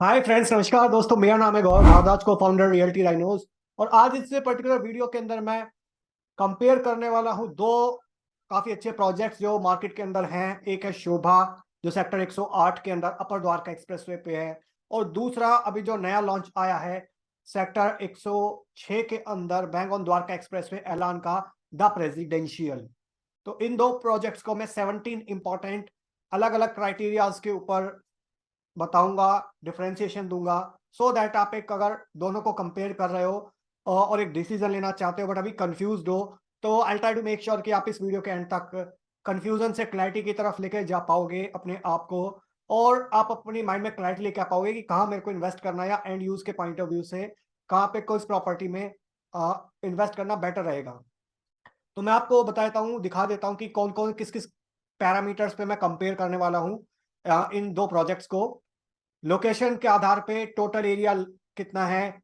Hi friends, नमस्कार दोस्तों। मेरा नाम है गौरव भारद्वाज, को फाउंडर रियल्टी राइनोज। और आज इस पर्टिकुलर वीडियो के अंदर मैं कंपेयर करने वाला हूं दो काफी अच्छे प्रोजेक्ट्स जो मार्केट के अंदर हैं। एक है शोभा, जो सेक्टर 108 के अंदर अपर द्वारका एक्सप्रेसवे पे है, और दूसरा अभी जो नया लॉन्च आया है सेक्टर 106 के अंदर बैंगन द्वारका एक्सप्रेसवे ऐलान का, द प्रेसिडेंशियल। तो इन दो प्रोजेक्ट्स को मैं 17 इंपॉर्टेंट अलग अलग क्राइटेरियाज के ऊपर बताऊंगा, डिफरेंशिएशन दूंगा, सो दैट आप एक अगर दोनों को कंपेयर कर रहे हो और एक डिसीजन लेना चाहते हो बट अभी कंफ्यूज्ड हो, तो I try to make sure कि आप इस वीडियो के एंड तक कंफ्यूजन से क्लैरिटी की तरफ लेके जा पाओगे अपने आप को, और आप अपनी माइंड में क्लैरिटी लेके आ पाओगे कि कहाँ मेरे को इन्वेस्ट करना है, या एंड यूज के पॉइंट ऑफ व्यू से कहाँ पे कोई प्रॉपर्टी में इन्वेस्ट करना बेटर रहेगा। तो मैं आपको बताता हूँ, दिखा देता हूँ कि कौन कौन किस किस पैरामीटर्स पे मैं कंपेयर करने वाला हूँ इन दो प्रोजेक्ट्स को। लोकेशन के आधार पे टोटल एरिया कितना है,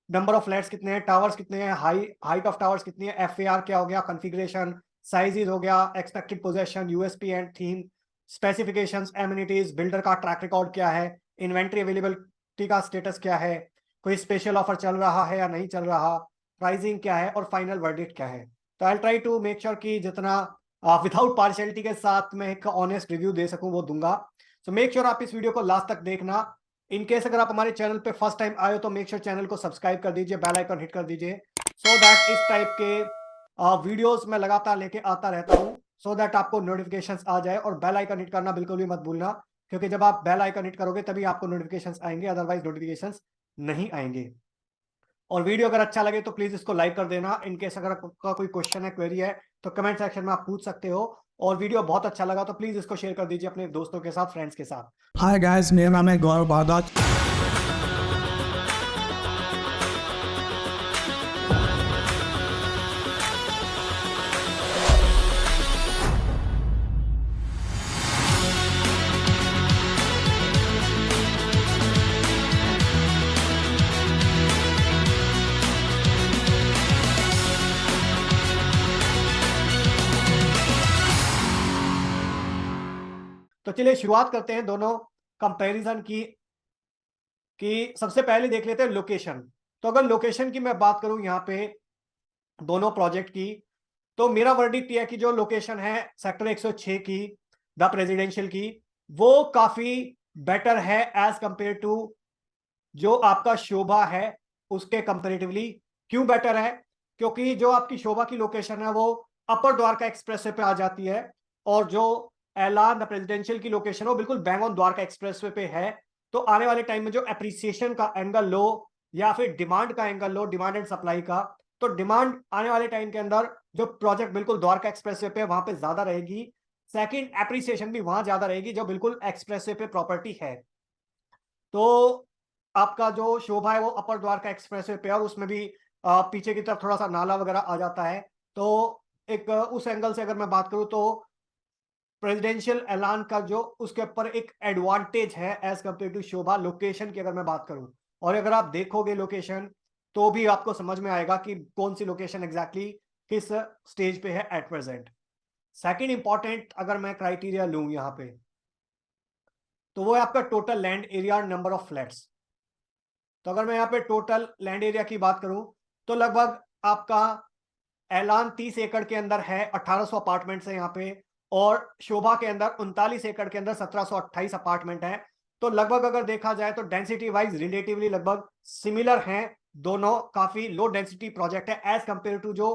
नंबर ऑफ फ्लैट्स कितने हैं, टावर्स कितने हैं, हाइट ऑफ टावर्स कितनी है, एफएआर क्या हो गया, कॉन्फ़िगरेशन, साइजेस हो गया, expected possession, USP and theme, specifications, amenities, builder का ट्रैक रिकॉर्ड क्या है, इन्वेंट्री अवेलेबिलिटी का स्टेटस क्या है, कोई स्पेशल ऑफर चल रहा है या नहीं चल रहा, प्राइसिंग क्या है, और फाइनल वर्डिक्ट क्या है। तो I try to make sure कि जितना विदाउट पार्शियलिटी के साथ मैं एक ऑनेस्ट रिव्यू दे सकूं वो दूंगा। सो मेक श्योर आप इस वीडियो को लास्ट तक देखना। इन केस अगर आप हमारे चैनल पे फर्स्ट टाइम आए हो तो मेक श्योर चैनल को सब्सक्राइब कर दीजिए, बेल आइकन हिट कर दीजिए, सो दैट इस टाइप के वीडियोस मैं लगातार लेके आता रहता हूँ, सो दैट आपको नोटिफिकेशंस आ जाए। और बेल आइकन हिट करना बिल्कुल भी मत भूलना, क्योंकि जब आप बेल आइकन हिट करोगे तभी आपको नोटिफिकेशंस आएंगे, अदरवाइज नोटिफिकेशंस नहीं आएंगे। और वीडियो अगर अच्छा लगे तो प्लीज इसको लाइक कर देना। इनकेस अगर आपका कोई क्वेश्चन है, क्वेरी है, तो कमेंट सेक्शन में आप पूछ सकते हो। और वीडियो बहुत अच्छा लगा तो प्लीज इसको शेयर कर दीजिए अपने दोस्तों के साथ, फ्रेंड्स के साथ। हाय गाइस, मेरा नाम है गौरव भारद्वाज। तो चलिए शुरुआत करते हैं दोनों कंपैरिजन की। कि सबसे पहले देख लेते हैं लोकेशन। तो अगर लोकेशन की मैं बात करूं यहाँ पे दोनों प्रोजेक्ट की, तो मेरा वर्डिक्ट यह है कि जो लोकेशन है सेक्टर 106 की, द प्रेसिडेंशियल की, वो काफी बेटर है एज कंपेयर टू जो आपका शोभा है उसके कंपेरेटिवली। क्यों बेटर है? क्योंकि जो आपकी शोभा की लोकेशन है वो अपर द्वारका एक्सप्रेसवे पे आ जाती है, और जो ऐलान द प्रेसिडेंशियल की लोकेशन है वो बिल्कुल बैंग ऑन द्वारका एक्सप्रेसवे पे है। तो आने वाले टाइम में जो एप्रिसिएशन का एंगल लो या फिर डिमांड का angle low, demand and supply का, तो डिमांड आने वाले टाइम के अंदर जो प्रोजेक्ट बिल्कुल द्वारका एक्सप्रेसवे पे वहां पे ज्यादा रहेगी। सेकंड, एप्रिसिएशन भी वहां ज्यादा रहेगी जो बिल्कुल एक्सप्रेसवे पे प्रॉपर्टी है। तो आपका जो शोभा है वो अपर द्वारका एक्सप्रेसवे पे, और उसमें भी पीछे की तरफ थोड़ा सा नाला वगैरह आ जाता है। तो एक उस एंगल से अगर मैं बात करूं तो प्रेसिडेंशियल ऐलान का जो उसके ऊपर एक एडवांटेज है as compare to Sobha, location की अगर मैं बात करूं। और अगर आप देखोगे लोकेशन तो भी आपको समझ में आएगा कि कौन सी लोकेशन एग्जैक्टली किस स्टेज पे है एट प्रेजेंट। सेकंड इंपॉर्टेंट अगर मैं क्राइटेरिया लूं यहाँ पे, तो वो है आपका total land area, number of flats. तो अगर मैं यहाँ पे टोटल लैंड एरिया की बात करूं तो लगभग आपका ऐलान 30 एकड़ के अंदर है, 1800 अपार्टमेंट्स है यहाँ पे, और शोभा के अंदर 39 एकड़ के अंदर 1728 अपार्टमेंट है। तो लगभग अगर देखा जाए तो डेंसिटी वाइज रिलेटिवली लगभग सिमिलर हैं। दोनों काफी लो डेंसिटी प्रोजेक्ट है एज कंपेयर टू जो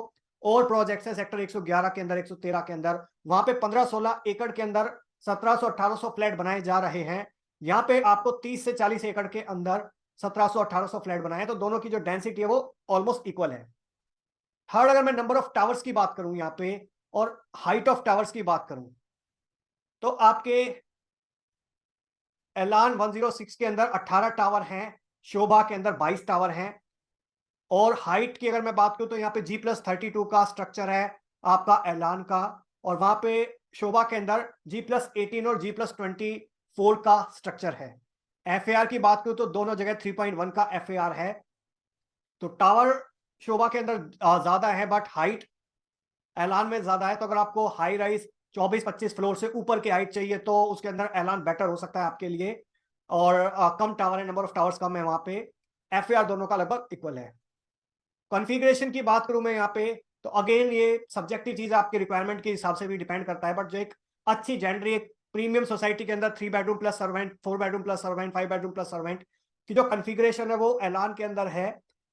और प्रोजेक्ट्स है सेक्टर 111 के अंदर, 113 के अंदर। वहां पे 15-16 एकड़ के अंदर 1700-1800 फ्लैट बनाए जा रहे हैं। यहाँ पे आपको 30 से 40 एकड़ के अंदर 1700-1800 फ्लैट बनाए, तो दोनों की जो डेंसिटी है वो ऑलमोस्ट इक्वल है। थर्ड, अगर मैं नंबर ऑफ टावर्स की बात करूं यहाँ पे और हाइट ऑफ टावर्स की बात करूं, तो आपके एलान 106 के अंदर 18 टावर हैं, शोभा के अंदर 22 टावर हैं। और हाइट की अगर मैं बात करूं तो यहाँ पे G+32 का स्ट्रक्चर है आपका ऐलान का, और वहां पे शोभा के अंदर G+18 और G+24 का स्ट्रक्चर है। एफएआर की बात करूं तो दोनों जगह 3.1 का एफएआर है। तो टावर शोभा के अंदर ज्यादा है, बट हाइट ऐलान में ज्यादा है। तो अगर आपको हाई राइज 24-25 फ्लोर से ऊपर की हाइट चाहिए तो उसके अंदर ऐलान बेटर हो सकता है आपके लिए। और कम टावर है, नंबर ऑफ टावर्स कम है वहां पे, FAR दोनों का लगभग इक्वल है। कॉन्फ़िगरेशन की बात करूं मैं यहाँ पे, तो अगेन ये सब्जेक्टिव चीज आपके रिक्वायरमेंट के हिसाब से भी डिपेंड करता है, बट जो एक अच्छी जेनरी, एक प्रीमियम सोसाइटी के अंदर 3 bedroom plus servant, 4 bedroom plus servant, 5 bedroom plus servant की जो कॉन्फ़िगरेशन है वो एलान के अंदर है।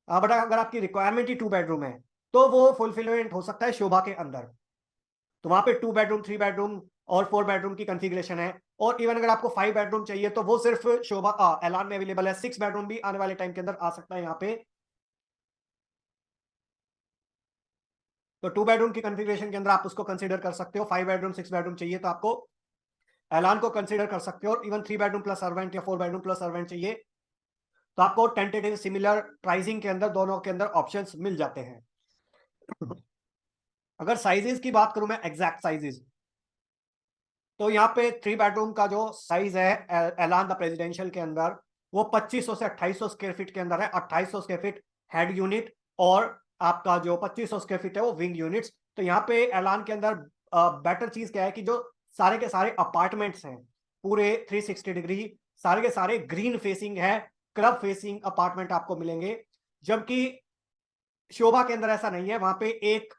बट अगर आपकी रिक्वायरमेंट ही 2 बेडरूम है तो वो फुलफिलमेंट हो सकता है शोभा के अंदर। तो वहां पे 2 बेडरूम, 3 बेडरूम और 4 बेडरूम की कॉन्फ़िगरेशन है। और इवन अगर आपको 5 बेडरूम चाहिए तो वो सिर्फ शोभा एलान में अवेलेबल है। 6 बेडरूम भी आने वाले टाइम के अंदर आ सकता है यहाँ पे। तो 2 बेडरूम की कॉन्फ़िगरेशन के अंदर आप उसको कंसीडर कर सकते हो। 5 बेडरूम, 6 बेडरूम चाहिए तो आपको एलान को कंसीडर कर सकते हो। और इवन 3 बेडरूम प्लस सर्वेंट या 4 बेडरूम प्लस सर्वेंट चाहिए तो आपको टेंटेटिव सिमिलर प्राइसिंग के अंदर दोनों के अंदर ऑप्शंस मिल जाते हैं। अगर साइजेस की बात करूं मैं, एग्जैक्ट साइजेस, तो यहाँ पे 3 बेडरूम का जो साइज है एलान द प्रेसिडेंशियल के अंदर, वो 2500 से 2800 स्क्वायर फीट के अंदर है। 2800 स्क्वायर फीट हेड यूनिट और आपका जो 2500 स्क्वायर फीट है वो विंग यूनिट्स। तो यहाँ पे एलान के अंदर बेटर चीज क्या है कि जो सारे के सारे अपार्टमेंट्स हैं पूरे 360 डिग्री, सारे के सारे ग्रीन फेसिंग है, क्लब फेसिंग अपार्टमेंट आपको मिलेंगे। जबकि शोभा के अंदर ऐसा नहीं है। वहां पे एक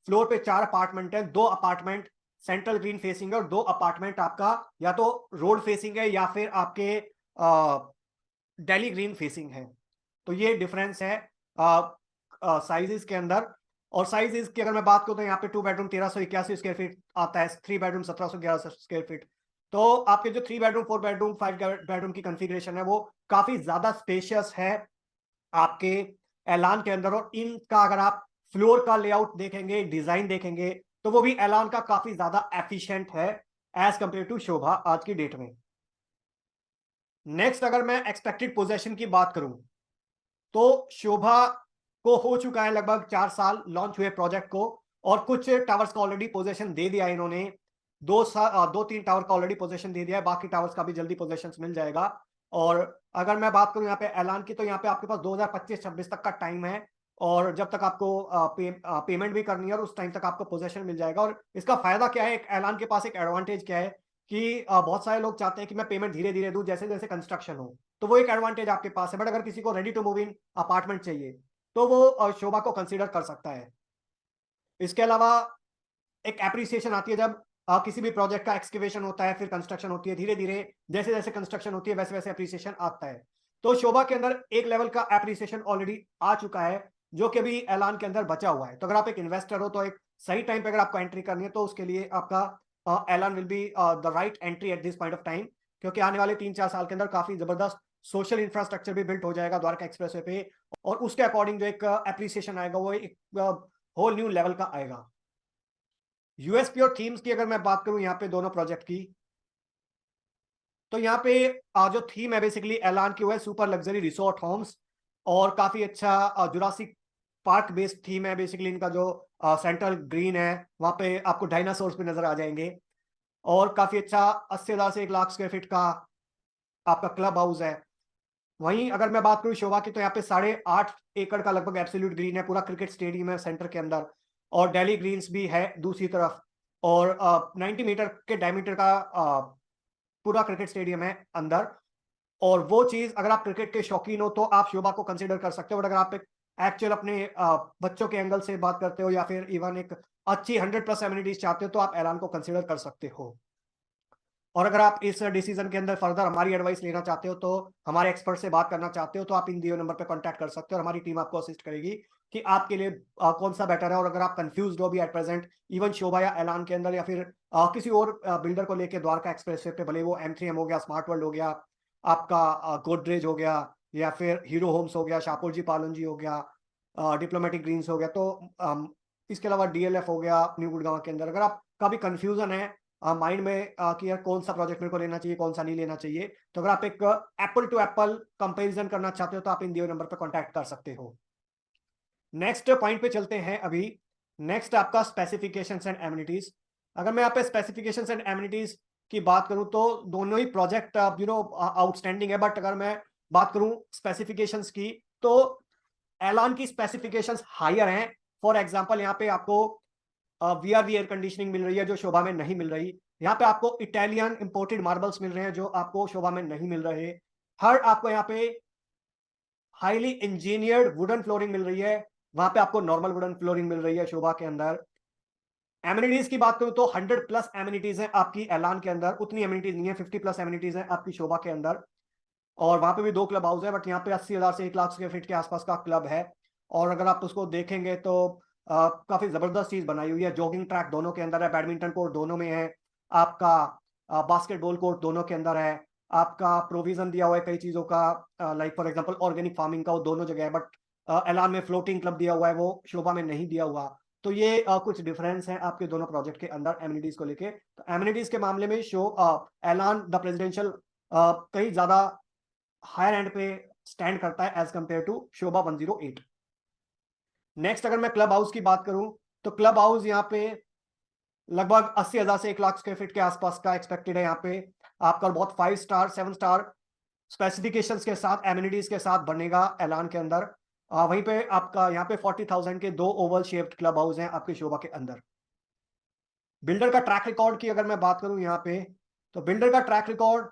फ्लोर पे 4 अपार्टमेंट है, 2 अपार्टमेंट सेंट्रल ग्रीन फेसिंग है और 2 अपार्टमेंट आपका या तो रोड फेसिंग है या फिर आपके दिल्ली ग्रीन फेसिंग है। तो ये डिफरेंस है साइजेस के अंदर। और साइजेस की अगर मैं बात करूं तो यहाँ पे 2 बेडरूम 1381 स्क्वायर फीट आता है, 3 बेडरूम 1711 स्क्वायर फीट। तो आपके जो 3 बेडरूम, 4 बेडरूम, 5 बेडरूम की कॉन्फ़िगरेशन है वो काफी ज्यादा स्पेशियस है आपके एलान के अंदर। और इनका अगर आप फ्लोर का लेआउट देखेंगे, डिजाइन देखेंगे, तो वो भी एलान का काफी ज्यादा एफिशिएंट है एज कंपेयर टू शोभा आज की डेट में। नेक्स्ट अगर मैं एक्सपेक्टेड पोजेशन की बात करूं तो शोभा को हो चुका है लगभग 4 साल लॉन्च हुए प्रोजेक्ट को, और कुछ टावर्स का ऑलरेडी पोजेशन दे दिया है इन्होंने। 2-3 टावर का ऑलरेडी पोजेशन दे दिया है, बाकी टावर्स का भी जल्दी पोजेशन मिल जाएगा। और अगर मैं बात करूं यहाँ पे ऐलान की, तो यहाँ पे आपके पास 2025-26 तक का टाइम है, और जब तक आपको पेमेंट भी करनी है और उस टाइम तक आपको पोजेशन मिल जाएगा। और इसका फायदा क्या है, एक ऐलान के पास एक एडवांटेज क्या है कि बहुत सारे लोग चाहते हैं कि मैं पेमेंट धीरे धीरे दूं जैसे जैसे कंस्ट्रक्शन हो, तो वो एक एडवांटेज आपके पास है। बट अगर किसी को ready to move in apartment चाहिए तो वो शोभा को कंसीडर कर सकता है। इसके अलावा एक एप्रिसिएशन आती है जब किसी भी प्रोजेक्ट का एक्सकेवेशन होता है, फिर कंस्ट्रक्शन होती है, धीरे धीरे जैसे जैसे कंस्ट्रक्शन होती है वैसे वैसे एप्रिसिएशन आता है। तो शोभा के अंदर एक लेवल का एप्रिसिएशन ऑलरेडी आ चुका है जो कि अभी ऐलान के अंदर बचा हुआ है। तो अगर आप एक इन्वेस्टर हो तो एक सही टाइम पे अगर आपको एंट्री करनी है तो उसके लिए आपका ऐलान will be the right entry at this point of time, क्योंकि आने वाले 3-4 साल के अंदर काफी जबरदस्त सोशल इंफ्रास्ट्रक्चर भी बिल्ट हो जाएगा द्वारका एक्सप्रेसवे पे, और उसके अकॉर्डिंग जो एक एप्रिसिएशन आएगा वो एक होल न्यू लेवल का आएगा। यूएसपी और थीम्स की अगर मैं बात करूं यहाँ पे दोनों प्रोजेक्ट की, तो यहाँ पे जो थीम है बेसिकली ऐलान की वो है सुपर लग्जरी रिसोर्ट होम्स, और काफी अच्छा जुरासिक पार्क बेस्ड थीम है। बेसिकली इनका जो सेंट्रल ग्रीन है वहां पे आपको डायनासोर्स भी नजर आ जाएंगे, और काफी अच्छा 80,000 से 1 लाख स्क्वायर फीट का आपका क्लब हाउस है। वहीं अगर मैं बात करूं शोभा की, तो यहाँ पे 8.5 एकड़ का लगभग एब्सोल्यूट ग्रीन है, पूरा क्रिकेट स्टेडियम है सेंटर के अंदर, और दिल्ली ग्रीन्स भी है दूसरी तरफ, और 90 मीटर के डायमीटर का पूरा क्रिकेट स्टेडियम है अंदर। और वो चीज अगर आप क्रिकेट के शौकीन हो तो आप शोभा को कंसीडर कर सकते हो। बट अगर आप एक एक्चुअल अपने बच्चों के एंगल से बात करते हो या फिर इवन एक अच्छी 100+ एमिनिटीज चाहते हो तो आप ऐलान को कंसीडर कर सकते हो। और अगर आप इस डिसीजन के अंदर फर्दर हमारी एडवाइस लेना चाहते हो, तो हमारे एक्सपर्ट से बात करना चाहते हो, तो आप इन दिए नंबर पे कांटेक्ट कर सकते हो और हमारी टीम आपको असिस्ट करेगी कि आपके लिए कौन सा बेटर है। और अगर आप कंफ्यूज हो भी एट प्रेजेंट इवन शोभा या ऐलान के अंदर या फिर किसी और बिल्डर को लेकर द्वारका एक्सप्रेसवे पे, भले वो M3M हो गया, स्मार्ट वर्ल्ड हो गया, आपका गोदरेज हो गया, या फिर हीरो होम्स हो गया, शाहपुर जी पालन जी हो गया, डिप्लोमेटिक ग्रीन्स हो गया, तो इसके अलावा DLF हो गया न्यू गुड़गांव के अंदर, अगर आपका भी कंफ्यूजन है माइंड में कि यार कौन सा प्रोजेक्ट मेरे को लेना चाहिए, कौन सा नहीं लेना चाहिए, तो अगर आप एक एप्पल टू एप्पल कंपैरिजन करना चाहते हो तो आप इन दिए नंबर पर कांटेक्ट कर सकते हो। नेक्स्ट पॉइंट पे चलते हैं अभी। नेक्स्ट आपका स्पेसिफिकेशंस एंड एमिनिटीज। अगर मैं यहाँ पे स्पेसिफिकेशंस एंड एमिनिटीज की बात करूं तो दोनों ही प्रोजेक्ट आउटस्टैंडिंग है। बट अगर मैं बात करूं स्पेसिफिकेशंस की, तो ऐलान की स्पेसिफिकेशंस हायर हैं। फॉर एग्जांपल यहाँ पे आपको VRV एयर कंडीशनिंग मिल रही है जो शोभा में नहीं मिल रही। यहाँ पे आपको इटालियन इंपोर्टेड मार्बल्स मिल रहे हैं जो आपको शोभा में नहीं मिल रहे। हर आपको यहाँ पे हाईली इंजीनियर्ड वुडन फ्लोरिंग मिल रही है, वहां पे आपको नॉर्मल वुडन फ्लोरिंग मिल रही है शोभा के अंदर। एमिनिटीज की बात करूं तो 100 प्लस एमिनिटीज है आपकी ऐलान के अंदर, उतनी एमिनिटीज नहीं है, 50 प्लस एमिनिटीज है आपकी शोभा के अंदर। और वहां पे भी 2 क्लब हाउस है, बट यहाँ पे 80,000 से 1 लाख स्क्वायर फीट के आसपास का क्लब है। और अगर आप उसको देखेंगे तो काफी जबरदस्त चीज बनाई हुई है। जॉगिंग ट्रैक दोनों के अंदर है, बैडमिंटन कोर्ट दोनों में है, आपका बास्केटबॉल कोर्ट दोनों के अंदर है, आपका प्रोविजन दिया हुआ है कई चीजों का, like for example organic farming का, वो दोनों जगह है। बट ऐलान में फ्लोटिंग क्लब दिया हुआ है, वो शोभा में नहीं दिया हुआ। तो ये कुछ डिफरेंस है आपके दोनों प्रोजेक्ट के अंदर एमिनिटीज को लेके। तो एमिनिटीज के मामले में ऐलान द प्रेसिडेंशियल कई ज्यादा हायर एंड पे स्टैंड करता है as compare to Sobha 108। Next अगर मैं क्लब हाउस की बात करूं तो क्लब हाउस यहाँ पे लगभग 80,000 से 1 लाख स्क्वायर फीट के आसपास का एक्सपेक्टेड है। यहाँ पे आपका बहुत 5 स्टार 7 स्टार स्पेसिफिकेशंस के साथ एमिनिटीज के साथ बनेगा ऐलान के अंदर। वहीं पे आपका यहाँ पे 40,000 के 2 ओवल शेप्ड क्लब हाउस हैं आपके शोभा के अंदर। बिल्डर का ट्रैक रिकॉर्ड की अगर मैं बात करूं यहाँ पे, तो बिल्डर का ट्रैक रिकॉर्ड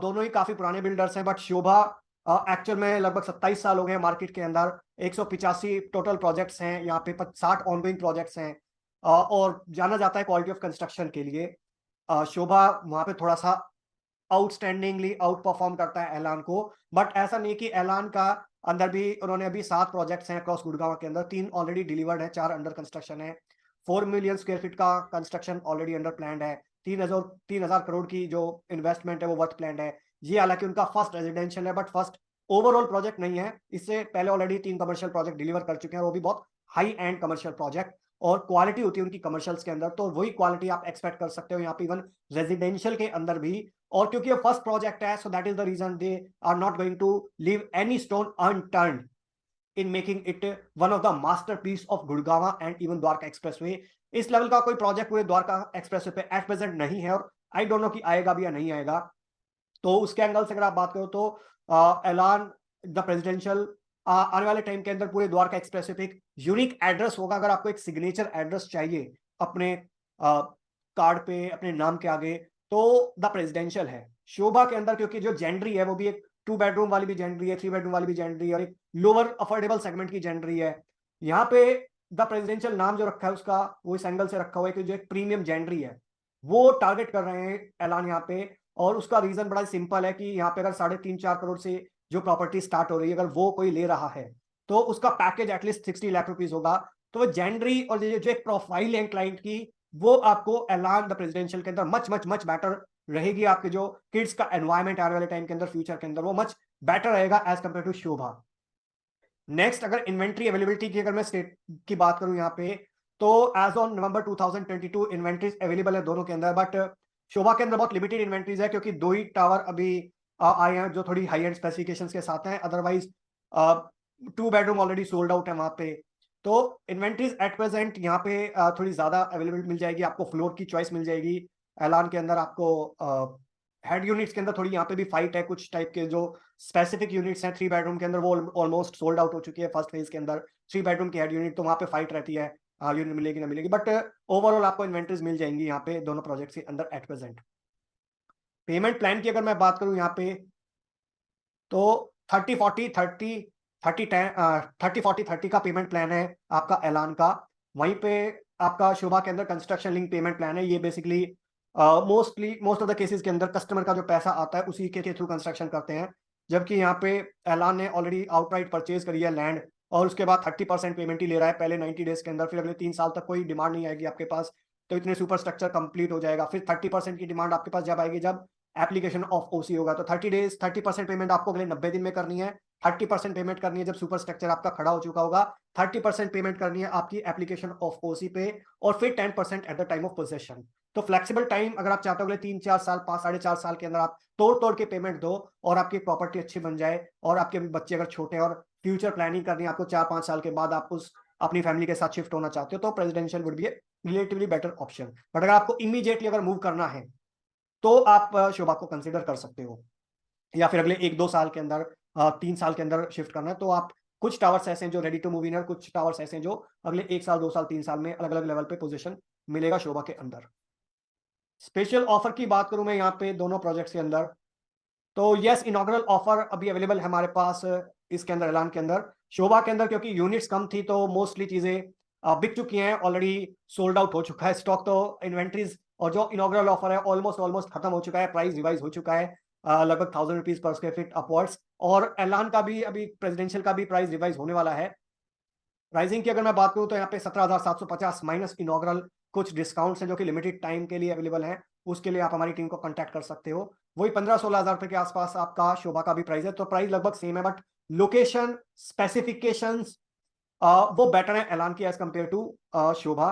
दोनों ही काफी पुराने बिल्डर्स हैं, बट शोभा एक्चुअल में लगभग 27 साल हो गए मार्केट के अंदर। 185 टोटल प्रोजेक्ट्स हैं यहाँ पे, 60 ऑनगोइंग प्रोजेक्ट्स हैं, और जाना जाता है क्वालिटी ऑफ कंस्ट्रक्शन के लिए। शोभा वहां पे थोड़ा सा आउटस्टैंडिंगली आउट परफॉर्म करता है ऐलान को। बट ऐसा नहीं कि ऐलान का अंदर भी उन्होंने अभी 7 प्रोजेक्ट्स हैं अक्रॉस गुड़गांव के अंदर, 3 ऑलरेडी डिलीवर्ड है, 4 अंडर कंस्ट्रक्शन है। 4 मिलियन स्क्वायर फीट का कंस्ट्रक्शन ऑलरेडी अंडर प्लान है। 3,000 करोड़ की जो इन्वेस्टमेंट है वो वर्थ प्लान है। ये हालांकि उनका फर्स्ट रेजिडेंशियल है, बट फर्स्ट ओवरऑल प्रोजेक्ट नहीं है। इससे पहले ऑलरेडी 3 कमर्शियल प्रोजेक्ट डिलीवर कर चुके हैं, और वो भी बहुत हाई एंड कमर्शियल प्रोजेक्ट। और क्वालिटी होती है उनकी कमर्शियल्स के अंदर, तो वही क्वालिटी आप एक्सपेक्ट कर सकते हो यहाँ पे इवन रेजिडेंशियल के अंदर भी। और क्योंकि ये फर्स्ट प्रोजेक्ट है, so that is the reason they are not going to leave any stone unturned in making it one of the masterpiece of Gurgaon and even Dwarka Expressway। इस level का कोई प्रोजेक्ट पूरे Dwarka expressway पे at present नहीं है, और I don't know कि आएगा भी या नहीं आएगा। तो उसके एंगल से अगर आप बात करो तो ऐलान द प्रेसिडेंशियल आने वाले टाइम के अंदर पूरे द्वारका एक्सप्रेसवे पे एक यूनिक एड्रेस होगा। अगर आपको एक सिग्नेचर एड्रेस चाहिए अपने कार्ड पे अपने नाम के आगे, तो द प्रेसिडेंशियल है शोभा के अंदर, क्योंकि जो जेंडरी है वो भी एक 2 बेडरूम वाली भी जेंडरी है, 3 बेडरूम वाली भी जेंडरी है, और एक लोअर अफोर्डेबल सेगमेंट की जेंडरी है। यहाँ पे द प्रेसिडेंशियल नाम जो रखा है उसका वो इस एंगल से रखा हुआ है कि जो एक प्रीमियम जेंडरी है वो टारगेट कर रहे हैं ऐलान यहाँ पे। और उसका रीजन बड़ा सिंपल है कि यहाँ पे अगर 3.5-4 करोड़ से जो प्रॉपर्टी स्टार्ट हो रही है, अगर वो कोई ले रहा है तो उसका पैकेज एटलीस्ट 60 लाख रुपीज होगा। तो वो जेंडरी और जो एक प्रोफाइल है क्लाइंट की, वो आपको ऐलान द प्रेसिडेंशियल के अंदर मच मच मच बेटर रहेगी। आपके जो किड्स का एनवायरमेंट आने वाले टाइम के अंदर फ्यूचर के अंदर वो मच बेटर रहेगा as compare to Sobha. Next अगर इन्वेंट्री अवेलेबिलिटी की अगर मैं स्टेट की बात करूं यहाँ पे, तो as on November 2022 inventories available है दोनों के अंदर। बट शोभा के अंदर बहुत लिमिटेड इन्वेंट्रीज है, क्योंकि 2 ही टावर अभी आए हैं जो थोड़ी हाई एंड स्पेसिफिकेशंस के साथ हैं। Otherwise 2 bedroom already sold out है वहां पे। तो इन्वेंट्रीज एट प्रेजेंट यहाँ पे थोड़ी ज्यादा अवेलेबल मिल जाएगी आपको, फ्लोर की चॉइस मिल जाएगी। ऐलान के अंदर आपको हेड यूनिट्स के अंदर थोड़ी यहाँ पे भी फाइट है, कुछ टाइप के जो स्पेसिफिक यूनिट्स हैं 3 बेडरूम के अंदर वो ऑलमोस्ट सोल्ड आउट हो चुकी है फर्स्ट फेज के अंदर। 3 बेडरूम की हेड यूनिट तो वहां पे फाइट रहती है, यूनिट मिलेगी ना मिलेगी। बट ओवरऑल आपको इन्वेंट्रीज मिल जाएंगी यहाँ पे दोनों प्रोजेक्ट्स के अंदर एट प्रेजेंट। पेमेंट प्लान की अगर मैं बात करूं यहाँ पे, तो 30-40-30 का पेमेंट प्लान है आपका ऐलान का। वहीं पे आपका शोभा के अंदर कंस्ट्रक्शन लिंक पेमेंट प्लान है। ये basically most of the cases के अंदर कस्टमर का जो पैसा आता है उसी के थ्रू कंस्ट्रक्शन करते हैं। जबकि यहाँ पे ऐलान ने ऑलरेडी आउटराइट परचेज करी है लैंड, और उसके बाद 30% पेमेंट ही ले रहा है पहले 90 डेज के अंदर। फिर अगले 3 साल तक कोई डिमांड नहीं आएगी आपके पास, तो इतने सुपर स्ट्रक्चर कंप्लीट हो जाएगा। फिर 30% की डिमांड आपके पास जब आएगी जब एप्लीकेशन ऑफ ओसी होगा। तो 30% पेमेंट आपको अगले 90 दिन में करनी है। 30% पेमेंट करनी है जब सुपर स्ट्रक्चर आपका खड़ा हो चुका होगा। 30% पेमेंट करनी है आपकी एप्लीकेशन ऑफ ओसी पे, और फिर 10% at the time of possession. तो फ्लेक्सिबल टाइम अगर आप चाहते हो अगले 3-4 साल 5-4.5 साल के अंदर आप तोड़ के पेमेंट दो, और आपकी प्रॉपर्टी अच्छी बन जाए, और आपके बच्चे अगर छोटे हैं और फ्यूचर प्लानिंग करनी है आपको 4-5 साल के बाद आप उस अपनी फैमिली के साथ शिफ्ट होना चाहते हो, तो presidential would be A relatively better option. But अगर आपको इमीडिएटली अगर मूव करना है तो आप शोभा को कंसिडर कर सकते हो, या फिर अगले 1-2 साल के अंदर 3 साल के अंदर शिफ्ट करना है तो आप कुछ टावर्स ऐसे हैं जो रेडी टू मूव इन है, कुछ टावर्स ऐसे हैं जो अगले 1 साल 2 साल 3 साल में अलग अलग लेवल पे पोजीशन मिलेगा शोभा के अंदर। स्पेशल ऑफर की बात करूं मैं यहाँ पे दोनों प्रोजेक्ट्स के अंदर, तो यस इनॉग्रल ऑफर अभी अवेलेबल है हमारे पास इसके अंदर, ऐलान के अंदर। शोभा के अंदर क्योंकि यूनिट्स कम थी तो मोस्टली चीजें बिक चुकी हैं, ऑलरेडी सोल्ड आउट हो चुका है स्टॉक, तो इन्वेंट्रीज और जो इनॉग्रल ऑफर है ऑलमोस्ट खत्म हो चुका है, प्राइस रिवाइज हो चुका है लगभग 1000 rupees per square feet upwards, और ऐलान का भी अभी प्रेसिडेंशियल का भी प्राइस रिवाइज होने वाला है। प्राइसिंग की अगर मैं बात करूं तो यहाँ पे 17,750 माइनस इनॉग्रल कुछ डिस्काउंट्स हैं जो कि लिमिटेड टाइम के लिए अवेलेबल हैं, उसके लिए आप हमारी टीम को कांटेक्ट कर सकते हो। वही 15-16 हज़ार रुपए के आसपास आपका शोभा का भी प्राइस है, तो प्राइस लगभग सेम है, बट लोकेशन स्पेसिफिकेशंस वो बेटर है ऐलान की एज कम्पेयर टू शोभा।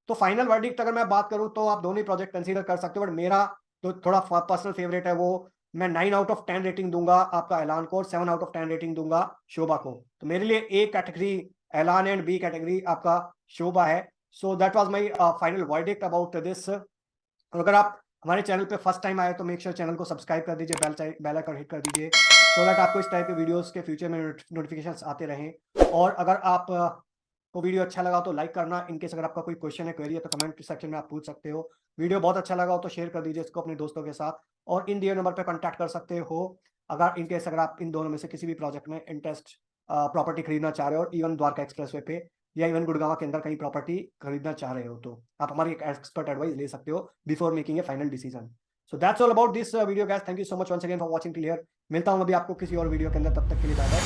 तो फाइनल वर्डिक्ट अगर मैं बात करूं तो आप दोनों ही प्रोजेक्ट कंसीडर कर सकते हो, बट मेरा तो थोड़ा पर्सनल फेवरेट है, वो मैं 9 आउट ऑफ 10 रेटिंग दूंगा आपका ऐलान को, और 7 आउट ऑफ 10 रेटिंग दूंगा शोभा को। तो मेरे लिए ए कैटेगरी ऐलान एंड बी कैटेगरी आपका शोभा है। So that was my final verdict about this. और अगर आप हमारे चैनल पे फर्स्ट टाइम आए तो मेक श्योर चैनल को सब्सक्राइब कर दीजिए, बेल आइकन हिट कर दीजिए, सो दैट आपको इस टाइप के वीडियोस के फ्यूचर में नोटिफिकेशंस आते रहें। और अगर आप को वीडियो अच्छा लगा तो लाइक करना, इनकेस अगर आपका कोई क्वेश्चन है, क्वेरी है, तो कमेंट सेक्शन में आप पूछ सकते हो। वीडियो बहुत अच्छा लगा हो तो शेयर कर दीजिए इसको अपने दोस्तों के साथ, और इन दिए नंबर पर कॉन्टैक्ट कर सकते हो अगर इनकेस अगर आप इन दोनों में से किसी भी प्रोजेक्ट में इंटरेस्ट प्रॉपर्टी खरीदना चाह रहे हो, और इवन द्वारका एक्सप्रेसवे पे या इवन गुड़गांव के अंदर कहीं प्रॉपर्टी खरीदना चाह रहे हो, तो आप हमारी एक एक्सपर्ट एडवाइस ले सकते हो before making a final decision. So that's all about this video guys, thank you so much once again for watching till here. मिलता हूं अभी आपको किसी और वीडियो के अंदर, तब तक के लिए बाय बाय।